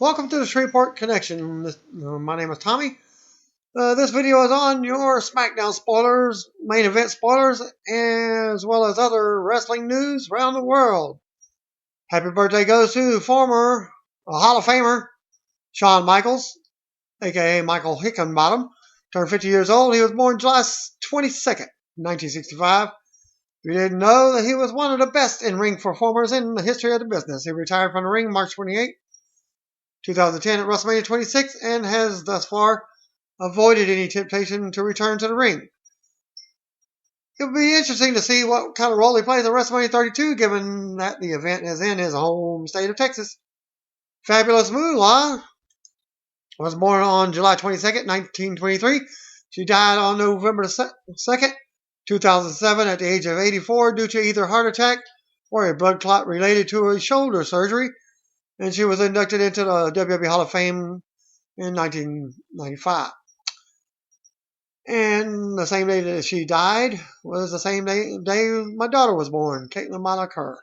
Welcome to the Shreveport Connection. My name is Tommy. This video is on your SmackDown spoilers, main event spoilers, as well as other wrestling news around the world. Happy birthday goes to former Hall of Famer Shawn Michaels, aka Michael Hickenbottom. Turned 50 years old. He was born July 22nd, 1965. If you didn't know that he was one of the best in-ring performers in the history of the business. He retired from the ring March 28, 2010 at WrestleMania 26 and has thus far avoided any temptation to return to the ring. It would be interesting to see what kind of role he plays at WrestleMania 32, given that the event is in his home state of Texas. Fabulous Moolah was born on July 22nd, 1923. She died on November 2nd, 2007 at the age of 84 due to either heart attack or a blood clot related to a shoulder surgery. And she was inducted into the WWE Hall of Fame in 1995. And the same day that she died was the same day my daughter was born, Caitlin Mala Kerr.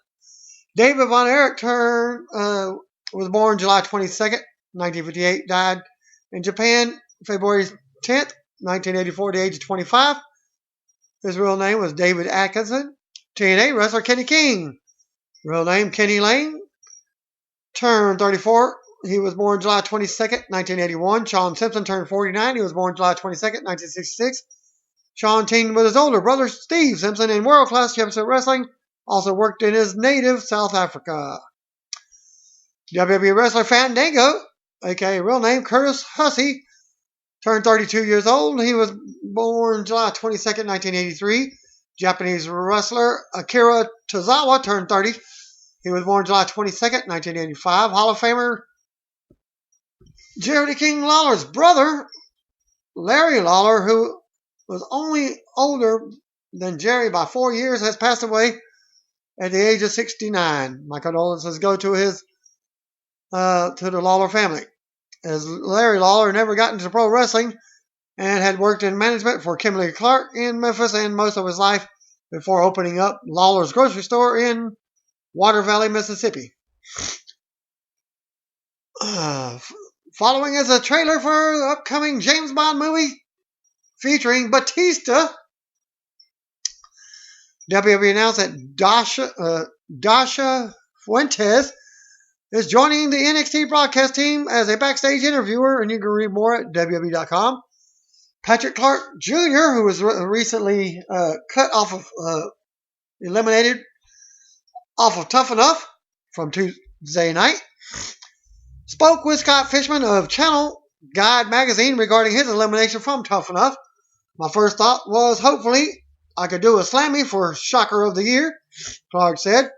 David Von Erich was born July 22nd, 1958, died in Japan February 10th, 1984, at the age of 25. His real name was David Atkinson. TNA wrestler Kenny King. Real name Kenny Lane. Turned 34. He was born July 22nd, 1981. Shawn Simpson turned 49. He was born July 22nd, 1966. Shawn teamed with his older brother Steve Simpson in World Class Championship Wrestling. Also worked in his native South Africa. WWE wrestler Fandango, aka real name Curtis Hussey, turned 32 years old. He was born July 22nd, 1983. Japanese wrestler Akira Tozawa turned 30. He was born July 22nd, 1985. Hall of Famer Jerry King Lawler's brother, Larry Lawler, who was only older than Jerry by 4 years, has passed away at the age of 69. My condolences go to the Lawler family, as Larry Lawler never got into pro wrestling and had worked in management for Kimberly Clark in Memphis and most of his life before opening up Lawler's grocery store in Water Valley, Mississippi. Following is a trailer for the upcoming James Bond movie featuring Batista. WWE announced that Dasha Fuentes is joining the NXT broadcast team as a backstage interviewer, and you can read more at WWE.com. Patrick Clark Jr., who was recently cut off of, eliminated off of Tough Enough from Tuesday night, spoke with Scott Fishman of Channel Guide magazine regarding his elimination from Tough Enough. My first thought was, hopefully, I could do a slammy for Shocker of the Year, Clark said.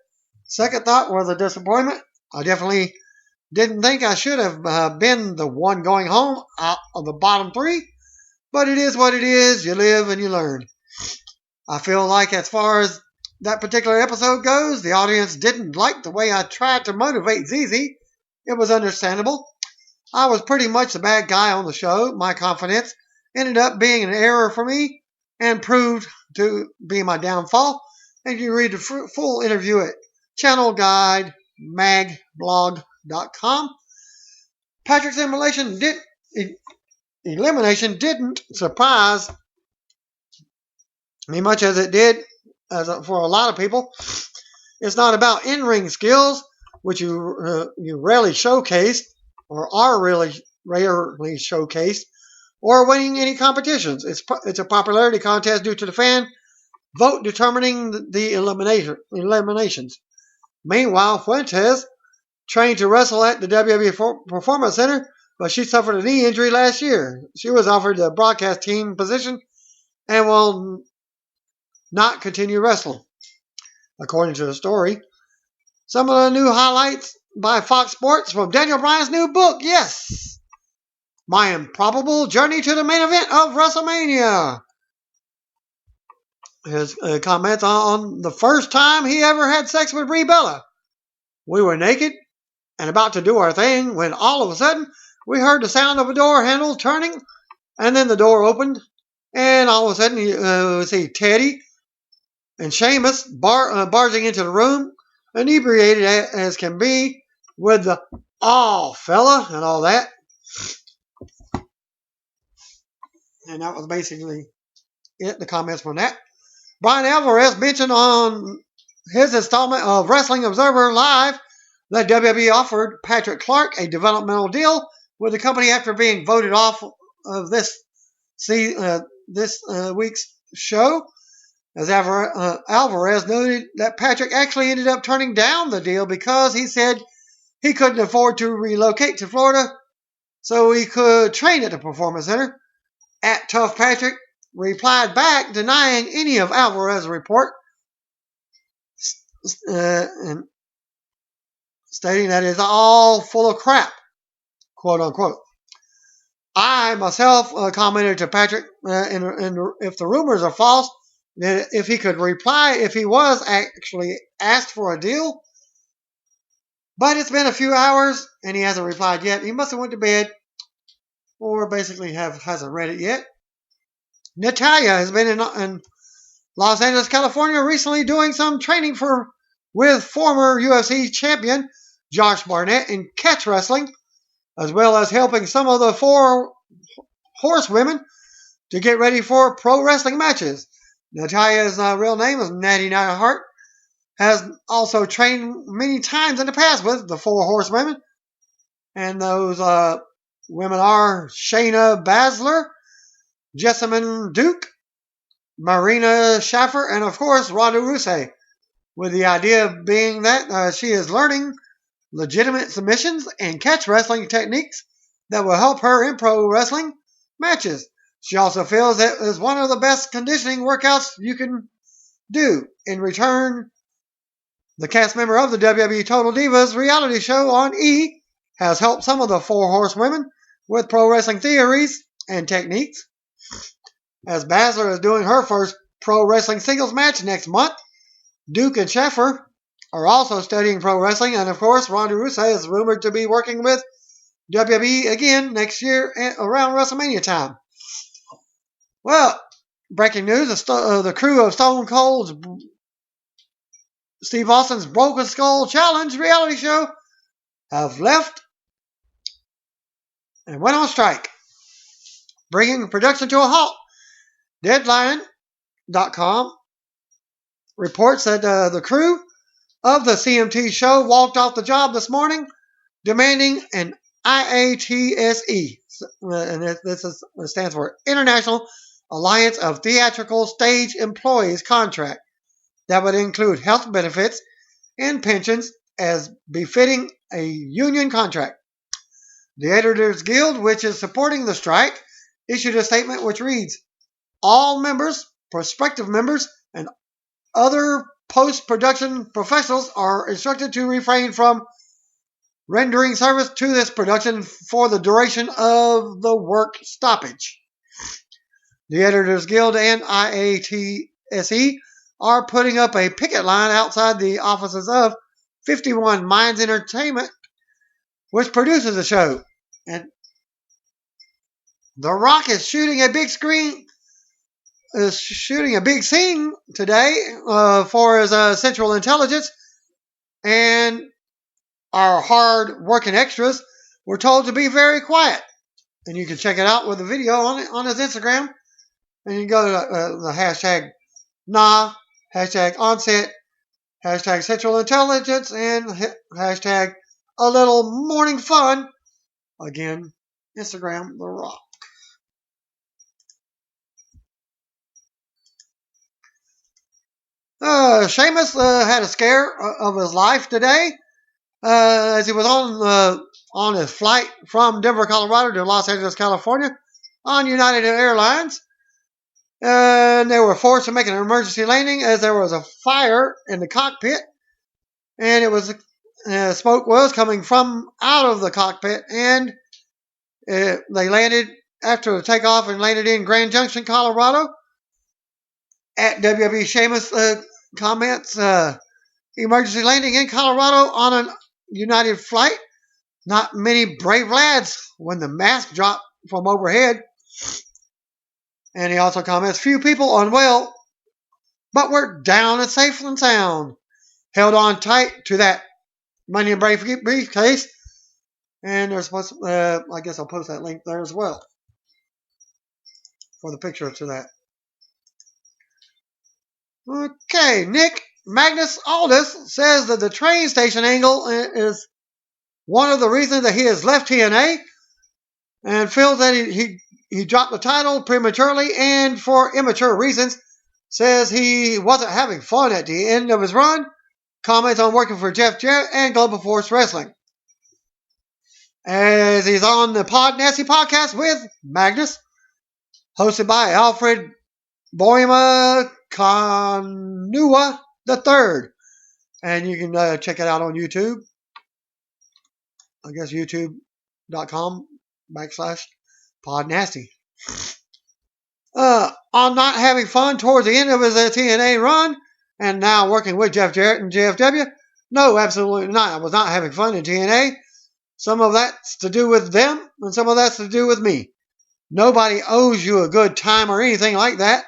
Second thought was a disappointment. I definitely didn't think I should have been the one going home out of the bottom three, but it is what it is. You live and you learn. I feel like as far as that particular episode goes, the audience didn't like the way I tried to motivate ZZ. It was understandable. I was pretty much the bad guy on the show. My confidence ended up being an error for me and proved to be my downfall. And you can read the full interview at channelguidemagblog.com. Patrick's elimination didn't surprise me much as it did for a lot of people. It's not about in-ring skills, which you rarely showcased, or are really rarely showcased, or winning any competitions. It's a popularity contest due to the fan vote determining the eliminations. Meanwhile, Fuentes trained to wrestle at the WWE Performance Center, but she suffered a knee injury last year. She was offered the broadcast team position and will not continue wrestling, according to the story. Some of the new highlights by Fox Sports from Daniel Bryan's new book. Yes! My Improbable Journey to the Main Event of WrestleMania. His comments on the first time he ever had sex with Brie Bella. We were naked and about to do our thing when all of a sudden we heard the sound of a door handle turning, and then the door opened, and all of a sudden you see Teddy and Sheamus barging into the room, inebriated as can be, with the Oh, fella, and all that. And that was basically it, the comments from that. Brian Alvarez mentioned on his installment of Wrestling Observer Live that WWE offered Patrick Clark a developmental deal with the company after being voted off of this week's show. As Alvarez noted that Patrick actually ended up turning down the deal because he said he couldn't afford to relocate to Florida so he could train at the Performance Center. At Tough Patrick replied back denying any of Alvarez's report, and stating that it's all full of crap, quote unquote. I myself commented to Patrick, if the rumors are false, that if he could reply if he was actually asked for a deal. But it's been a few hours and he hasn't replied yet. He must have went to bed or basically hasn't read it yet. Natalya has been in Los Angeles, California recently doing some training with former UFC champion Josh Barnett in catch wrestling, as well as helping some of the 4 horsewomen to get ready for pro wrestling matches. Natalya's real name is Natty Neidhart. Has also trained many times in the past with the 4 horsewomen. And those women are Shayna Baszler, Jessamine Duke, Marina Shaffer, and of course Ronda Rousey. With the idea being that she is learning legitimate submissions and catch wrestling techniques that will help her in pro wrestling matches. She also feels that it is one of the best conditioning workouts you can do. In return, the cast member of the WWE Total Divas reality show on E! Has helped some of the 4 horsewomen with pro wrestling theories and techniques. As Baszler is doing her first pro wrestling singles match next month, Duke and Sheffer are also studying pro wrestling, and of course Ronda Rousey is rumored to be working with WWE again next year around WrestleMania time. Well, breaking news, the crew of Stone Cold's Steve Austin's Broken Skull Challenge reality show have left and went on strike, bringing production to a halt. Deadline.com reports that the crew of the CMT show walked off the job this morning, demanding an IATSE, and this stands for International Alliance of Theatrical Stage Employees contract that would include health benefits and pensions as befitting a union contract. The Editors Guild, which is supporting the strike, issued a statement which reads, all members, prospective members, and other post-production professionals are instructed to refrain from rendering service to this production for the duration of the work stoppage. The Editors Guild and IATSE are putting up a picket line outside the offices of 51 Minds Entertainment, which produces the show. And The Rock is shooting a big scene today for his Central Intelligence, and our hard-working extras were told to be very quiet. And you can check it out with the video on his Instagram. And you can go to the hashtag nah, hashtag onset, hashtag Central Intelligence, and hashtag a little morning fun. Again, Instagram The Rock. Sheamus had a scare of his life today as he was on his flight from Denver, Colorado to Los Angeles, California on United Airlines. And they were forced to make an emergency landing as there was a fire in the cockpit. And it was smoke was coming from out of the cockpit. And they landed after the takeoff and landed in Grand Junction, Colorado. At WWE Sheamus comments, emergency landing in Colorado on a United flight. Not many brave lads when the mask dropped from overhead. And he also comments, few people unwell, but we're down and safe and sound. Held on tight to that Money and Brave briefcase And there's supposed I guess I'll post that link there as well for the picture to that. Okay, Nick Magnus Aldis says that the train station angle is one of the reasons that he has left TNA and feels that he dropped the title prematurely and for immature reasons. Says he wasn't having fun at the end of his run. Comments on working for Jeff Jarrett and Global Force Wrestling. As he's on the Pod Nasty podcast with Magnus, hosted by Alfred Boima Kanua III. And you can check it out on YouTube. I guess youtube.com/podnasty. On not having fun towards the end of his TNA run, and now working with Jeff Jarrett and JFW. No, absolutely not. I was not having fun in TNA. Some of that's to do with them, and some of that's to do with me. Nobody owes you a good time or anything like that.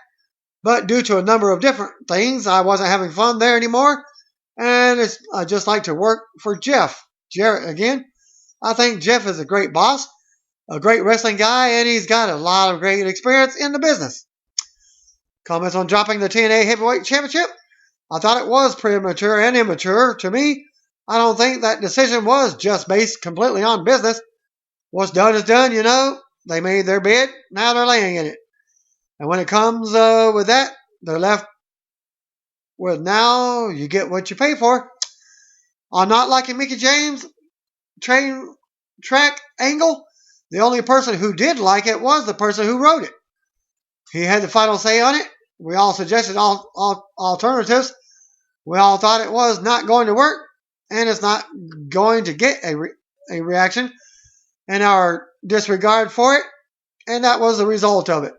But due to a number of different things, I wasn't having fun there anymore. And I just like to work for Jeff Jarrett again. I think Jeff is a great boss, a great wrestling guy, and he's got a lot of great experience in the business. Comments on dropping the TNA Heavyweight Championship. I thought it was premature and immature. To me, I don't think that decision was just based completely on business. What's done is done, you know. They made their bid. Now they're laying in it. And when it comes with that, they're left with now you get what you pay for. On not liking Mickie James' train track angle, the only person who did like it was the person who wrote it. He had the final say on it. We all suggested alternatives. We all thought it was not going to work, and it's not going to get a reaction, and our disregard for it, and that was the result of it.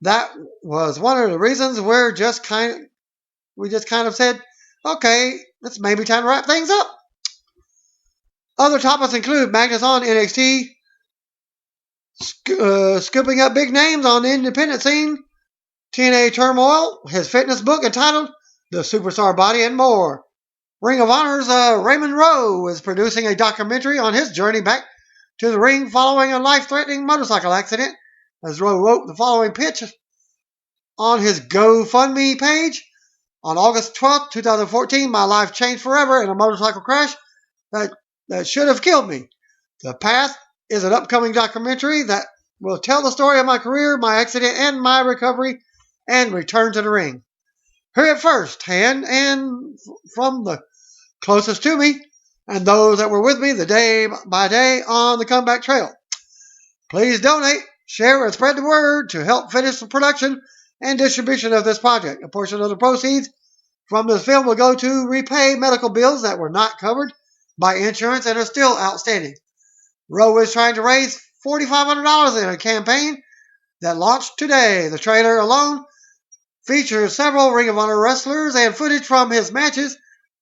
That was one of the reasons we just kind of said, okay, it's maybe time to wrap things up. Other topics include Magnus on NXT, scooping up big names on the independent scene, TNA turmoil, his fitness book entitled The Superstar Body, and more. Ring of Honor's Raymond Rowe is producing a documentary on his journey back to the ring following a life-threatening motorcycle accident, as Rowe wrote the following pitch on his GoFundMe page. On August 12, 2014, my life changed forever in a motorcycle crash that should have killed me. The Path is an upcoming documentary that will tell the story of my career, my accident, and my recovery and return to the ring. Hear it firsthand and from the closest to me and those that were with me the day by day on the comeback trail. Please donate, share, and spread the word to help finish the production and distribution of this project. A portion of the proceeds from this film will go to repay medical bills that were not covered by insurance and are still outstanding. Rowe is trying to raise $4,500 in a campaign that launched today. The trailer alone features several Ring of Honor wrestlers and footage from his matches.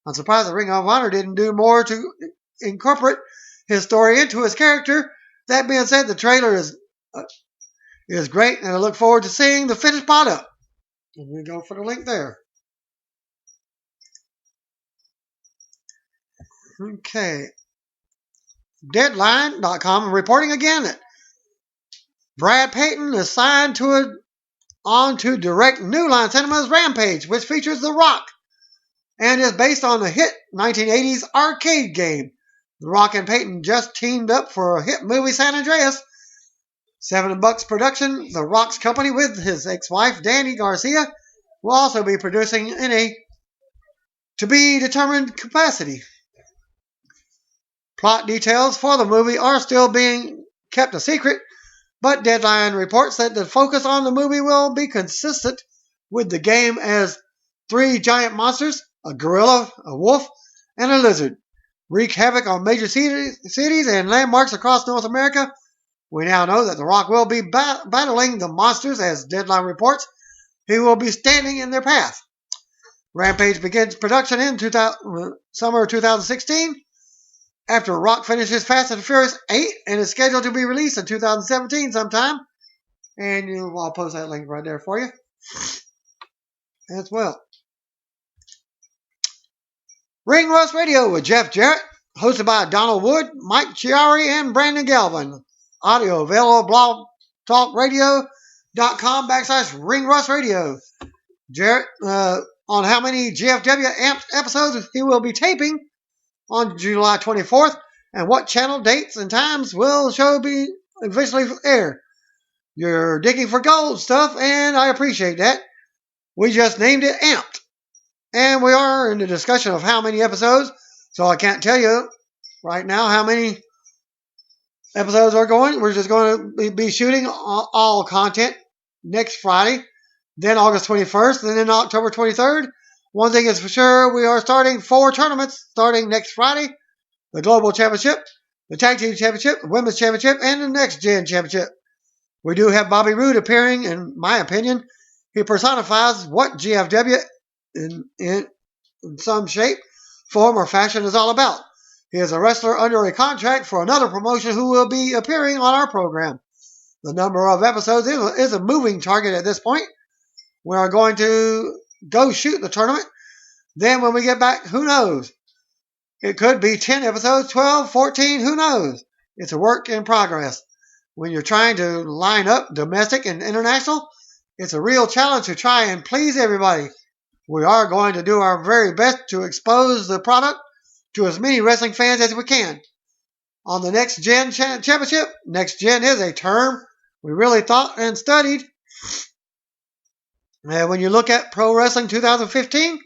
I'm surprised the Ring of Honor didn't do more to incorporate his story into his character. That being said, the trailer is great, and I look forward to seeing the finished product. And we go for the link there. Okay. Deadline.com reporting again that Brad Payton is signed on to direct New Line Cinema's Rampage, which features The Rock and is based on the hit 1980s arcade game. The Rock and Payton just teamed up for a hit movie, San Andreas. Seven Bucks Production, The Rock's company with his ex-wife, Danny Garcia, will also be producing in a to-be-determined capacity. Plot details for the movie are still being kept a secret, but Deadline reports that the focus on the movie will be consistent with the game as three giant monsters, a gorilla, a wolf, and a lizard, wreak havoc on major cities and landmarks across North America. We now know that The Rock will be battling the monsters, as Deadline reports. He will be standing in their path. Rampage begins production in summer 2016. After Rock finishes Fast and Furious 8 and is scheduled to be released in 2017 sometime. And I'll post that link right there for you as well. Ring Rust Radio with Jeff Jarrett, hosted by Donald Wood, Mike Chiari, and Brandon Galvin. Audio available at blogtalkradio.com/ringrust radio. Jarrett, on how many GFW Amped episodes he will be taping on July 24th, and what channel dates and times will show be eventually air. You're digging for gold stuff, and I appreciate that. We just named it Amped. And we are in the discussion of how many episodes, so I can't tell you right now how many episodes are going. We're just going to be shooting all content next Friday, then August 21st, and then October 23rd. One thing is for sure, we are starting 4 tournaments starting next Friday. The Global Championship, the Tag Team Championship, the Women's Championship, and the Next Gen Championship. We do have Bobby Roode appearing. In my opinion, he personifies what GFW in some shape, form, or fashion is all about. He is a wrestler under a contract for another promotion who will be appearing on our program. The number of episodes is a moving target at this point. We are going to go shoot the tournament. Then when we get back, who knows? It could be 10 episodes, 12, 14, who knows? It's a work in progress. When you're trying to line up domestic and international, it's a real challenge to try and please everybody. We are going to do our very best to expose the product to as many wrestling fans as we can. On the Next Gen Championship, Next Gen is a term we really thought and studied. And when you look at Pro Wrestling 2015,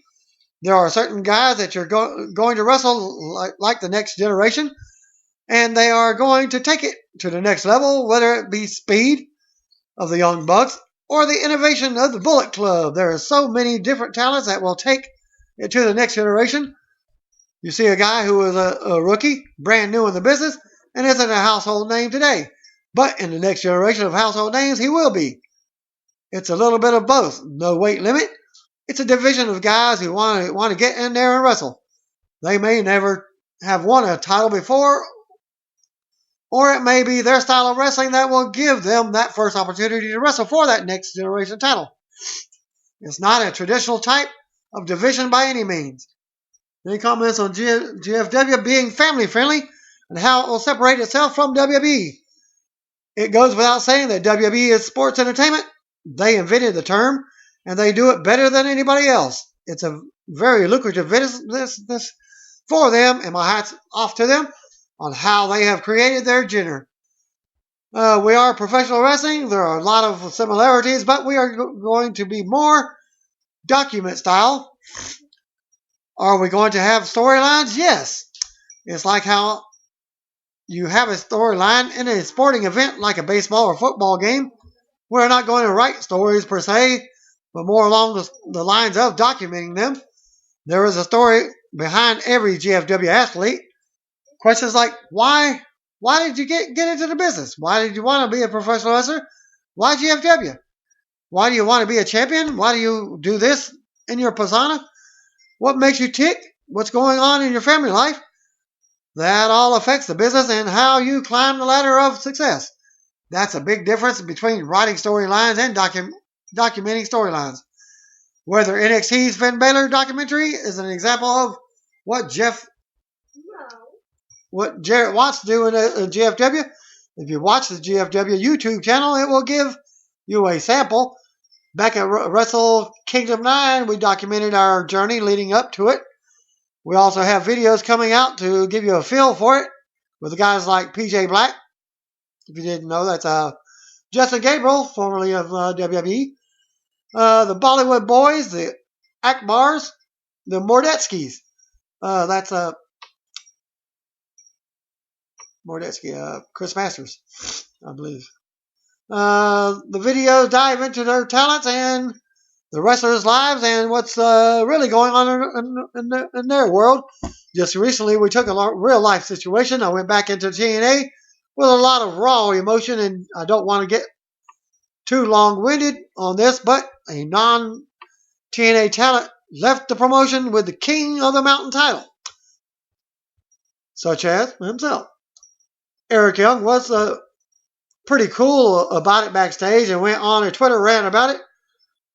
there are certain guys that you're going to wrestle like the next generation, and they are going to take it to the next level, whether it be speed of the Young Bucks or the innovation of the Bullet Club. There are so many different talents that will take it to the next generation. You see a guy who is a rookie, brand new in the business, and isn't a household name today. But in the next generation of household names, he will be. It's a little bit of both. No weight limit. It's a division of guys who want to get in there and wrestle. They may never have won a title before, or it may be their style of wrestling that will give them that first opportunity to wrestle for that next generation title. It's not a traditional type of division by any means. Any comments on GFW being family friendly and how it will separate itself from WB? It goes without saying that WB is sports entertainment. They invented the term, and they do it better than anybody else. It's a very lucrative business for them, and my hat's off to them on how they have created their genre. We are professional wrestling. There are a lot of similarities, but we are going to be more document style. Are we going to have storylines? Yes. It's like how you have a storyline in a sporting event like a baseball or football game. We're not going to write stories per se, but more along the lines of documenting them. There is a story behind every GFW athlete. Questions like, why did you get into the business? Why did you want to be a professional wrestler? Why GFW? Why do you want to be a champion? Why do you do this in your persona? What makes you tick? What's going on in your family life? That all affects the business and how you climb the ladder of success. That's a big difference between writing storylines and documenting storylines. Whether NXT's Finn Balor documentary is an example of what Jarrett wants to do in GFW. If you watch the GFW YouTube channel, it will give you a sample. Back at Wrestle Kingdom 9, we documented our journey leading up to it. We also have videos coming out to give you a feel for it with the guys like PJ Black. If you didn't know, that's Justin Gabriel, formerly of WWE. The Bollywood Boys, the Akbars, the Mordetskis. That's Mordetsky, Chris Masters, I believe. The videos dive into their talents and the wrestlers' lives and what's really going on in their world. Just recently, we took a real-life situation. I went back into TNA with a lot of raw emotion, and I don't want to get too long-winded on this, but a non-TNA talent left the promotion with the King of the Mountain title, such as himself. Eric Young was pretty cool about it backstage and went on a Twitter rant about it.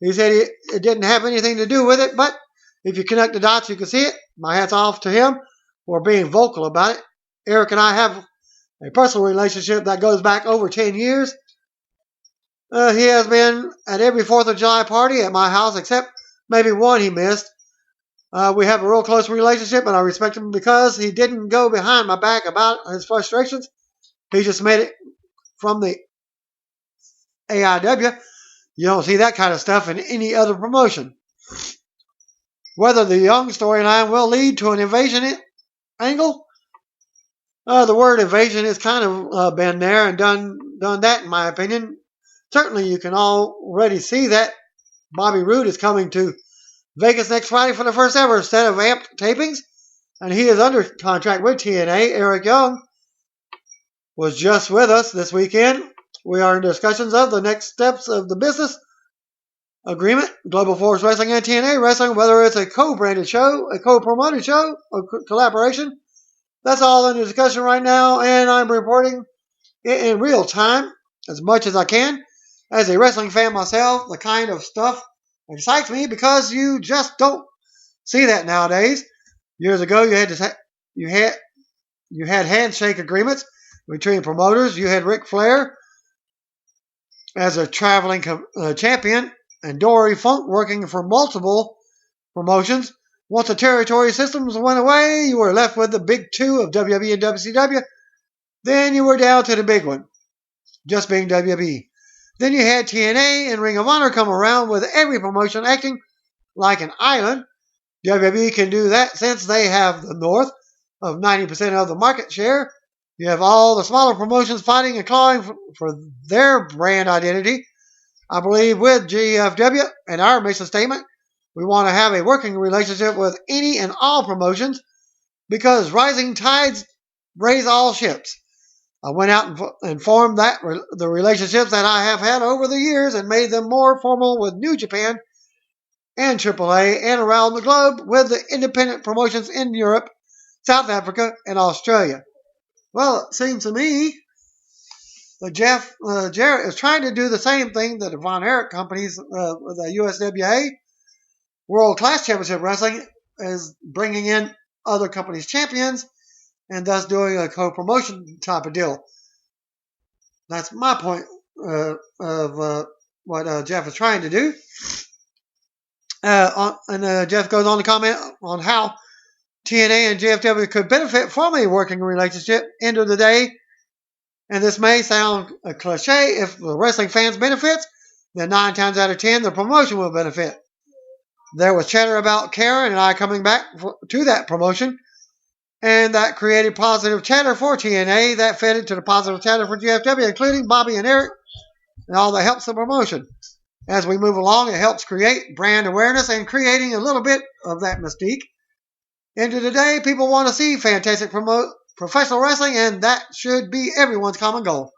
He said it didn't have anything to do with it, but if you connect the dots, you can see it. My hat's off to him. for being vocal about it. Eric and I have a personal relationship that goes back over 10 years. He has been at every 4th of July party at my house except maybe one he missed. We have a real close relationship, and I respect him because he didn't go behind my back about his frustrations. He just made it from the AIW. You don't see that kind of stuff in any other promotion. Whether the Young storyline will lead to an invasion angle, the word invasion has kind of been there and done that, in my opinion. Certainly, you can already see that Bobby Roode is coming to Vegas next Friday for the first ever set of Amped tapings, and he is under contract with TNA. Eric Young was just with us this weekend. We are in discussions of the next steps of the business agreement, Global Force Wrestling and TNA Wrestling, whether it's a co-branded show, a co-promoted show, or collaboration. That's all in discussion right now, and I'm reporting it in real time as much as I can. As a wrestling fan myself, the kind of stuff excites me because you just don't see that nowadays. Years ago, you had handshake agreements between promoters. You had Ric Flair as a traveling champion and Dory Funk working for multiple promotions. Once the territory systems went away, you were left with the big two of WWE and WCW. Then you were down to the big one, just being WWE. Then you had TNA and Ring of Honor come around with every promotion acting like an island. WWE can do that since they have the north of 90% of the market share. You have all the smaller promotions fighting and clawing for their brand identity. I believe with GFW and our mission statement, we want to have a working relationship with any and all promotions because rising tides raise all ships. I went out and formed the relationships that I have had over the years and made them more formal with New Japan and AAA and around the globe with the independent promotions in Europe, South Africa, and Australia. Well, it seems to me that Jarrett is trying to do the same thing that the Von Erich companies with the USWA World Class Championship Wrestling is bringing in other companies' champions and thus doing a co-promotion type of deal. That's my point of what Jeff is trying to do. Jeff goes on to comment on how TNA and GFW could benefit from a working relationship. End of the day, and this may sound a cliche, if the wrestling fans benefits, then 9 times out of 10 the promotion will benefit. There was chatter about Karen and I coming back to that promotion, and that created positive chatter for TNA that fed into the positive chatter for GFW, including Bobby and Eric, and all that helps the promotion. As we move along, it helps create brand awareness and creating a little bit of that mystique. End of the day, people want to see fantastic professional wrestling, and that should be everyone's common goal.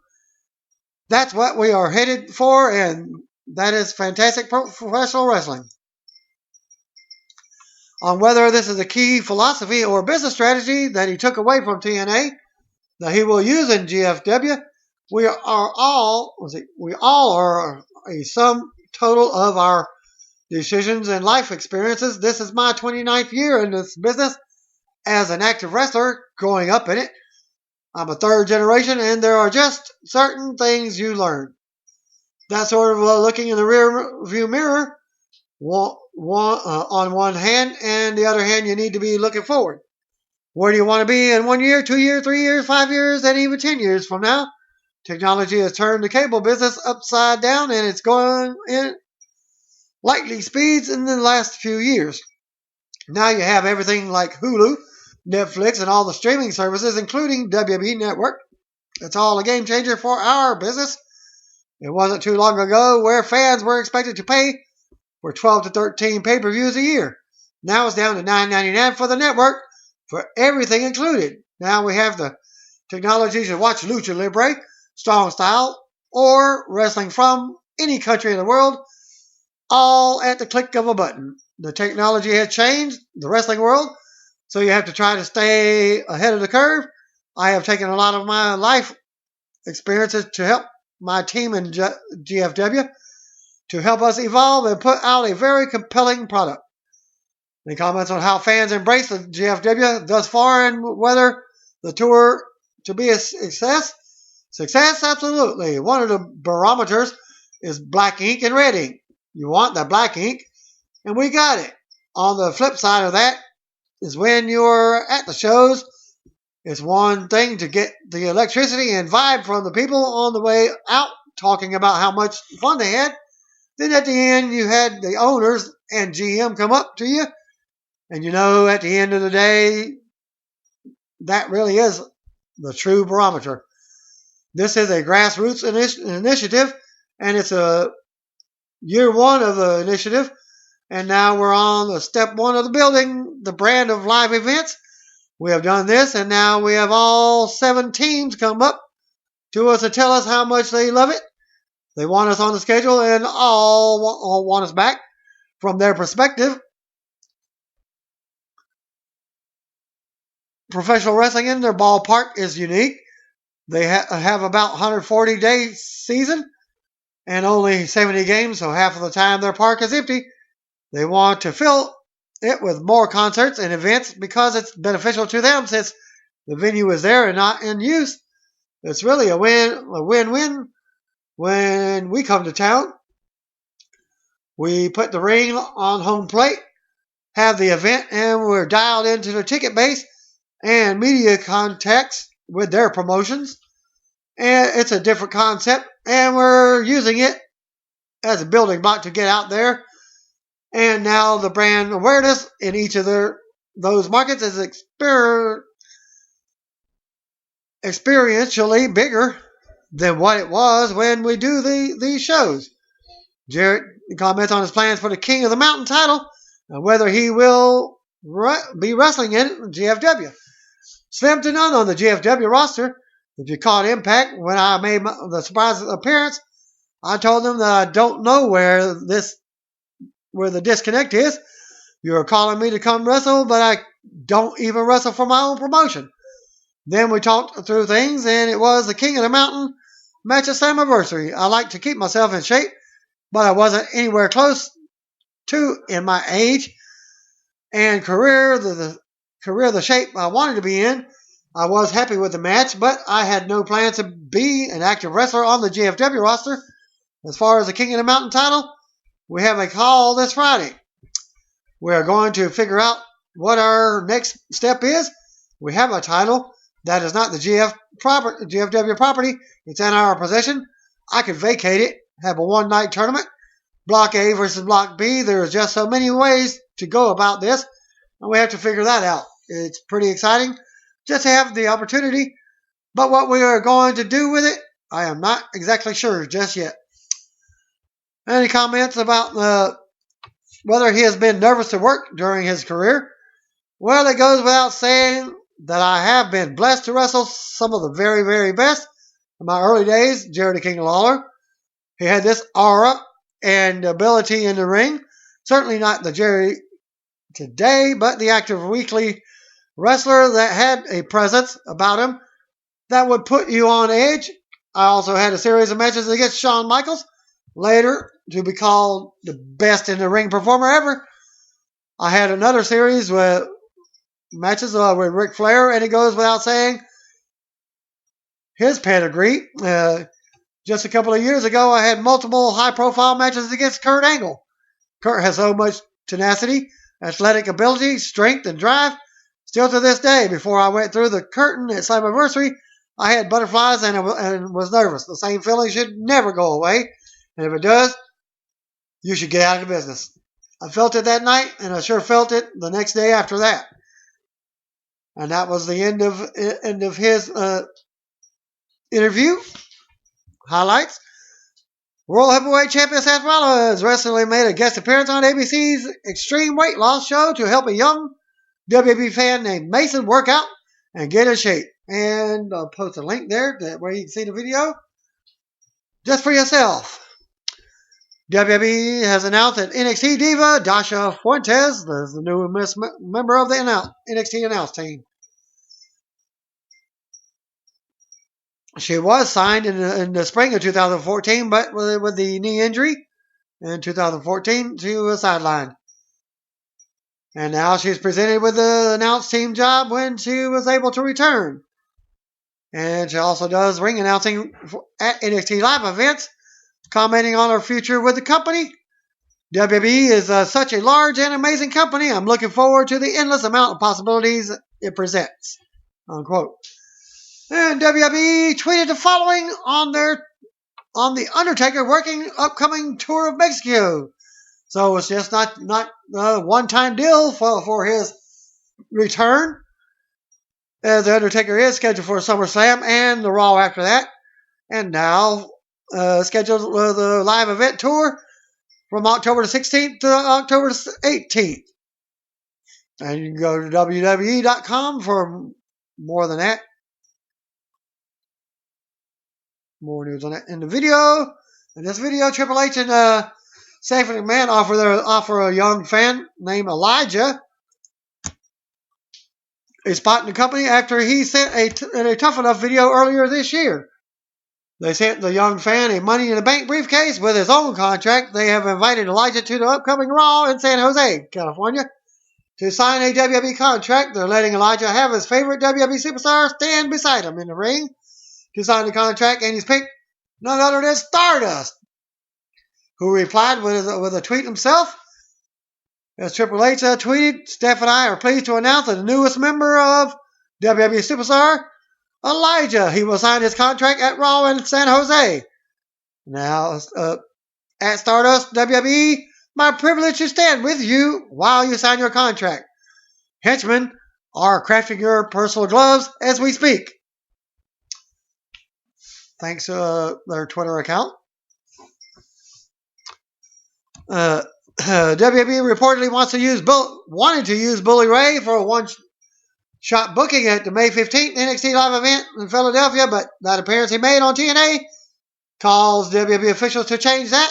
That's what we are headed for, and that is fantastic professional wrestling. On whether this is a key philosophy or business strategy that he took away from TNA that he will use in GFW, we all are a sum total of our decisions and life experiences. This is my 29th year in this business as an active wrestler, growing up in it. I'm a third generation, and there are just certain things you learn. That sort of looking in the rear view mirror on one hand, and the other hand, you need to be looking forward. Where do you want to be in 1 year, 2 years, 3 years, 5 years, and even 10 years from now? Technology has turned the cable business upside down, and it's going in lightning speeds in the last few years. Now you have everything like Hulu, Netflix, and all the streaming services, including WWE Network. It's all a game changer for our business. It wasn't too long ago where fans were expected to pay for 12 to 13 pay-per-views a year. Now it's down to $9.99 for the network, for everything included. Now we have the technology to watch Lucha Libre, Strong Style, or wrestling from any country in the world, all at the click of a button. The technology has changed the wrestling world, so you have to try to stay ahead of the curve. I have taken a lot of my life experiences to help my team in GFW to help us evolve and put out a very compelling product. Any comments on how fans embrace the GFW thus far and whether the tour to be a success? Success, absolutely. One of the barometers is black ink and red ink. You want the black ink, and we got it. On the flip side of that is when you're at the shows, it's one thing to get the electricity and vibe from the people on the way out talking about how much fun they had. Then at the end, you had the owners and GM come up to you. And you know, at the end of the day, that really is the true barometer. This is a grassroots initiative, and it's a year one of the initiative. And now we're on the step one of the building, the brand of live events. We have done this, and now we have all 7 teams come up to us to tell us how much they love it. They want us on the schedule, and all want us back. From their perspective, professional wrestling in their ballpark is unique. They have about 140-day season and only 70 games, so half of the time their park is empty. They want to fill it with more concerts and events because it's beneficial to them since the venue is there and not in use. It's really a win-win when we come to town. We put the ring on home plate, have the event, and we're dialed into the ticket base and media contacts with their promotions. And it's a different concept, and we're using it as a building block to get out there. And now the brand awareness in each of those markets is experientially bigger than what it was when we do these shows. Jarrett comments on his plans for the King of the Mountain title and whether he will be wrestling in GFW. Slim to none on the GFW roster. If you caught Impact when I made the surprise appearance, I told them that I don't know where the disconnect is. You're calling me to come wrestle, but I don't even wrestle for my own promotion. Then we talked through things, and it was the King of the Mountain match at Slammiversary. I like to keep myself in shape, but I wasn't anywhere close to in my age and career, the shape I wanted to be in. I was happy with the match, but I had no plan to be an active wrestler on the GFW roster. As far as the King of the Mountain title, we have a call this Friday. We are going to figure out what our next step is. We have a title that is not the GFW property. It's in our possession. I could vacate it, have a one-night tournament, Block A versus Block B. There's just so many ways to go about this, and we have to figure that out. It's pretty exciting just to have the opportunity, but what we are going to do with it, I am not exactly sure just yet. Any comments about whether he has been nervous to work during his career? Well, it goes without saying that I have been blessed to wrestle some of the very, very best. In my early days, Jarret the King Lawler, he had this aura and ability in the ring. Certainly not the Jerry today, but the active weekly wrestler that had a presence about him that would put you on edge. I also had a series of matches against Shawn Michaels, later to be called the best in the ring performer ever. I had another series with matches with Ric Flair, and it goes without saying his pedigree. Just a couple of years ago, I had multiple high-profile matches against Kurt Angle. Kurt has so much tenacity, athletic ability, strength, and drive. Still to this day, before I went through the curtain at Slammiversary, I had butterflies and was nervous. The same feeling should never go away. And if it does, you should get out of the business. I felt it that night, and I sure felt it the next day after that. And that was the end of his interview. Highlights. World Heavyweight Champion Seth Rollins recently made a guest appearance on ABC's Extreme Weight Loss show to help a young WWE fan named Mason work out and get in shape. And I'll post a link there where you can see the video just for yourself. WWE has announced that NXT diva Dasha Fuentes is the new member of the NXT announce team. She was signed in the spring of 2014, but with the knee injury in 2014, she was sidelined. And now she's presented with the announced team job when she was able to return. And she also does ring announcing at NXT Live events, commenting on her future with the company. WWE is such a large and amazing company. I'm looking forward to the endless amount of possibilities it presents. Unquote. And WWE tweeted the following on the Undertaker working upcoming tour of Mexico. So it's just not a one-time deal for his return, as the Undertaker is scheduled for SummerSlam and the Raw after that, and now scheduled the live event tour from October the 16th to October the 18th. And you can go to WWE.com for more than that. More news on that in the video. In this video, Triple H and Seth McMahon offer a young fan named Elijah a spot in the company after he sent a Tough Enough video earlier this year. They sent the young fan a Money in the Bank briefcase with his own contract. They have invited Elijah to the upcoming Raw in San Jose, California, to sign a WWE contract. They're letting Elijah have his favorite WWE superstar stand beside him in the ring to sign the contract, and he's picked none other than Stardust, who replied with a tweet himself. As Triple H tweeted, Steph and I are pleased to announce that the newest member of WWE superstar, Elijah. He will sign his contract at Raw in San Jose. Now, at Stardust WWE, my privilege to stand with you while you sign your contract. Henchmen are crafting your personal gloves as we speak. Thanks to their Twitter account. WWE reportedly wanted to use Bully Ray for a one-shot booking at the May 15th NXT Live event in Philadelphia, but that appearance he made on TNA caused WWE officials to change that,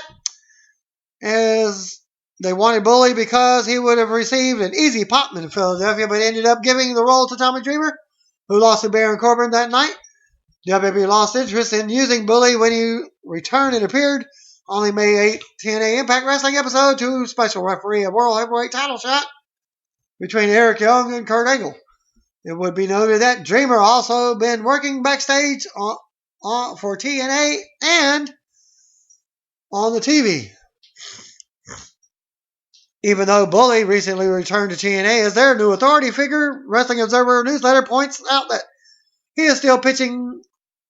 as they wanted Bully because he would have received an easy pop in Philadelphia, but ended up giving the role to Tommy Dreamer, who lost to Baron Corbin that night. WWE lost interest in using Bully when he returned and appeared on the May 8th TNA Impact Wrestling episode to special referee a World Heavyweight title shot between Eric Young and Kurt Angle. It would be noted that Dreamer also been working backstage for TNA and on the TV. Even though Bully recently returned to TNA as their new authority figure, Wrestling Observer newsletter points out that he is still pitching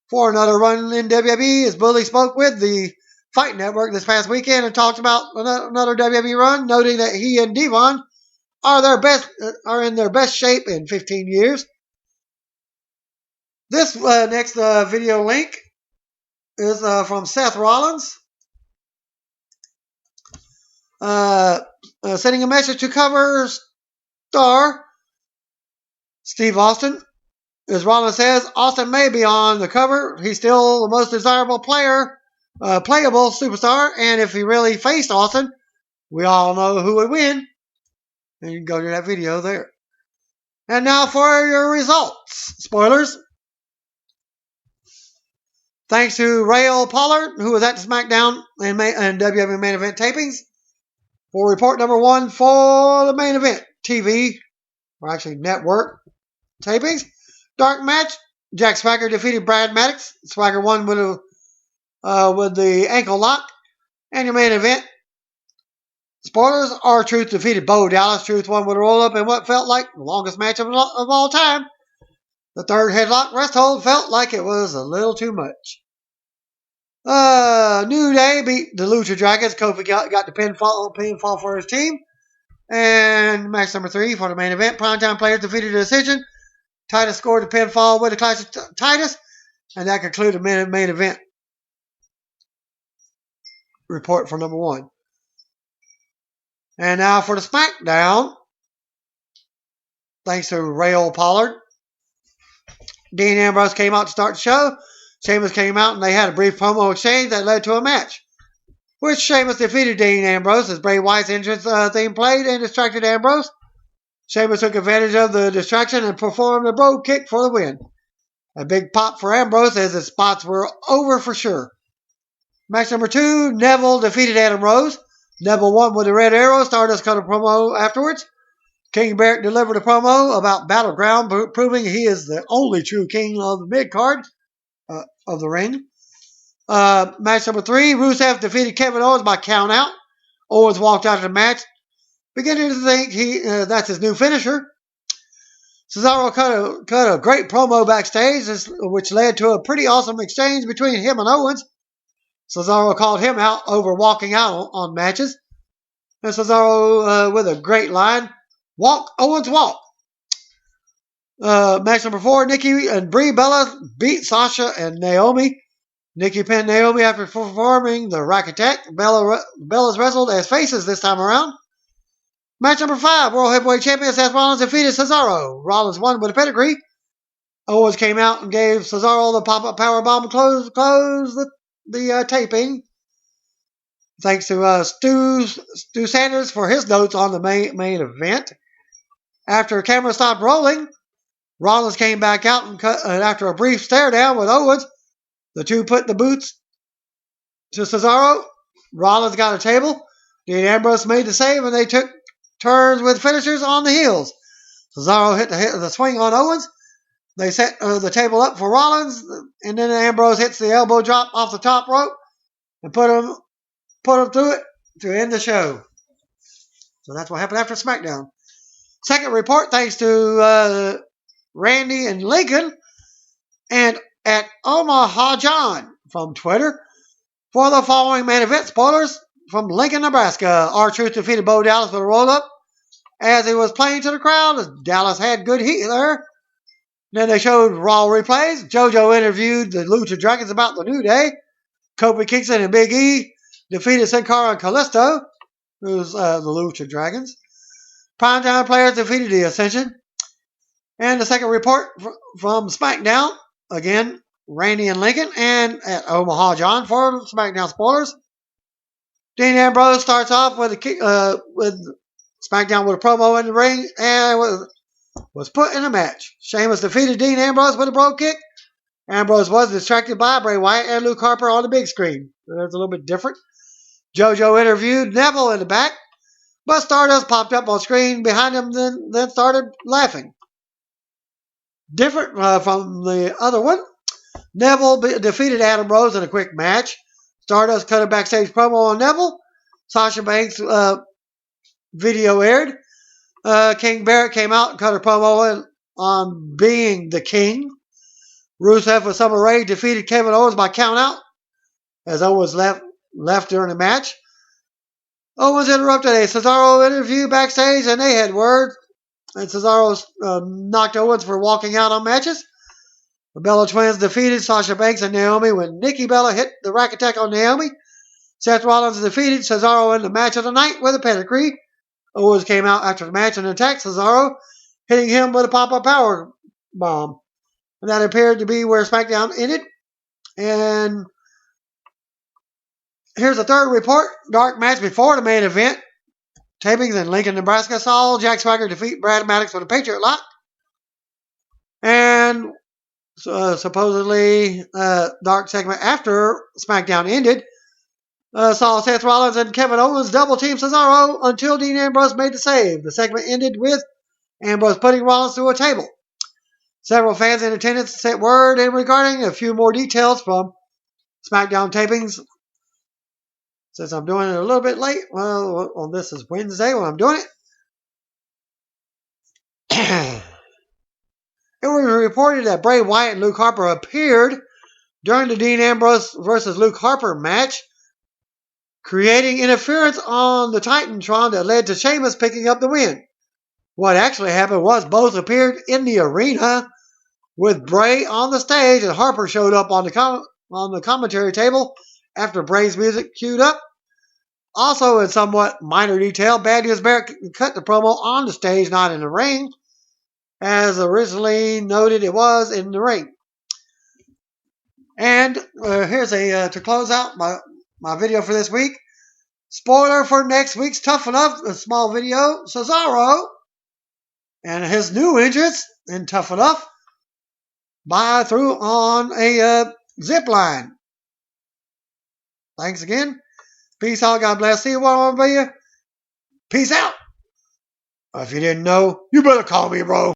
for another run in WWE, as Bully spoke with the Fight Network this past weekend and talked about another WWE run, noting that he and Devon are in their best shape in 15 years. This next video link is from Seth Rollins, sending a message to cover star Steve Austin. As Rollins says, Austin may be on the cover. He's still the most desirable playable superstar, and if he really faced Austin, we all know who would win. And you can go to that video there. And now for your results. Spoilers. Thanks to Rael Pollard, who was at the SmackDown and WWE main event tapings, for report number 1 for the main event TV, or actually network tapings. Dark match. Jack Swagger defeated Brad Maddox. Swagger won with the ankle lock. And your main event. Spoilers. R-Truth defeated Bo Dallas. Truth won with a roll-up in what felt like the longest match of all time. The third headlock rest hold felt like it was a little too much. New Day beat the Lucha Dragons. Kofi got the pinfall for his team. And match number 3 for the main event. Primetime Players defeated the Decision. Titus scored the pinfall with the Clash of Titus. And that concluded the main event report for number 1. And now for the SmackDown. Thanks to Rael Pollard. Dean Ambrose came out to start the show. Sheamus came out and they had a brief promo exchange that led to a match, which Sheamus defeated Dean Ambrose as Bray Wyatt's entrance theme played and distracted Ambrose. Sheamus took advantage of the distraction and performed a Brogue Kick for the win. A big pop for Ambrose as his spots were over for sure. Match number 2, Neville defeated Adam Rose. Neville won with a red arrow. Stardust cut a promo afterwards. King Barrett delivered a promo about Battleground, proving he is the only true king of the mid-card of the ring. Match number 3, Rusev defeated Kevin Owens by count-out. Owens walked out of the match, beginning to think that's his new finisher. Cesaro cut a great promo backstage, which led to a pretty awesome exchange between him and Owens. Cesaro called him out over walking out on matches. And Cesaro with a great line, "Walk, Owens, walk." Match number 4, Nikki and Brie Bella beat Sasha and Naomi. Nikki pinned Naomi after performing the rack attack. Bella's wrestled as faces this time around. Match number 5, World Heavyweight Champion Seth Rollins defeated Cesaro. Rollins won with a pedigree. Owens came out and gave Cesaro the pop-up powerbomb to close the taping. Thanks to Stu Sanders for his notes on the main event. After camera stopped rolling, Rollins came back out and after a brief stare down with Owens, the two put the boots to Cesaro. Rollins got a table. Dean Ambrose made the save, and they took turns with finishers on the heels. Cesaro hit the swing on Owens. They set the table up for Rollins, and then Ambrose hits the elbow drop off the top rope and put him through it to end the show. So that's what happened after SmackDown. Second report, thanks to Randy and Lincoln, and at Omaha John from Twitter for the following main event spoilers from Lincoln, Nebraska. R-Truth defeated Bo Dallas with a roll-up as he was playing to the crowd, as Dallas had good heat there. Then they showed Raw replays. JoJo interviewed the Lucha Dragons about the New Day. Kofi Kingston and Big E defeated Sin Cara and Kalisto, who's the Lucha Dragons. Primetime Players defeated the Ascension. And the second report from SmackDown, again, Randy and Lincoln, and at Omaha John for SmackDown spoilers. Dean Ambrose starts off with SmackDown with a promo in the ring and was put in a match. Sheamus defeated Dean Ambrose with a Bro Kick. Ambrose was distracted by Bray Wyatt and Luke Harper on the big screen. So that's a little bit different. JoJo interviewed Neville in the back, but Stardust popped up on screen behind him, then started laughing. Different from the other one, Neville defeated Adam Rose in a quick match. Stardust cut a backstage promo on Neville. Sasha Banks video aired. King Barrett came out and cut a promo on being the king. Rusev with Summer Rae defeated Kevin Owens by countout as Owens left during the match. Owens interrupted a Cesaro interview backstage and they had words. And Cesaro knocked Owens for walking out on matches. The Bella Twins defeated Sasha Banks and Naomi when Nikki Bella hit the rack attack on Naomi. Seth Rollins defeated Cesaro in the match of the night with a pedigree. Owens came out after the match and attacked Cesaro, hitting him with a pop-up power bomb. And that appeared to be where SmackDown ended. And here's a third report. Dark match before the main event. Tapings in Lincoln, Nebraska saw Jack Swagger defeat Brad Maddox with a Patriot Lock. And supposedly dark segment after SmackDown ended saw Seth Rollins and Kevin Owens double team Cesaro until Dean Ambrose made the save. The segment ended with Ambrose putting Rollins through a table. Several fans in attendance sent word in regarding a few more details from SmackDown tapings. Since I'm doing it a little bit late, well, this is Wednesday when I'm doing it. It was reported that Bray Wyatt and Luke Harper appeared during the Dean Ambrose versus Luke Harper match, creating interference on the Titantron that led to Sheamus picking up the win. What actually happened was both appeared in the arena with Bray on the stage, and Harper showed up on the commentary table after Bray's music queued up. Also, in somewhat minor detail, Bad News Barrett cut the promo on the stage, not in the ring. As originally noted, it was in the ring. And here's to close out my video for this week. Spoiler for next week's Tough Enough, a small video. Cesaro and his new entrance in Tough Enough through on a zip line. Thanks again. Peace out. God bless. See you one more video. Peace out. If you didn't know, you better call me, bro.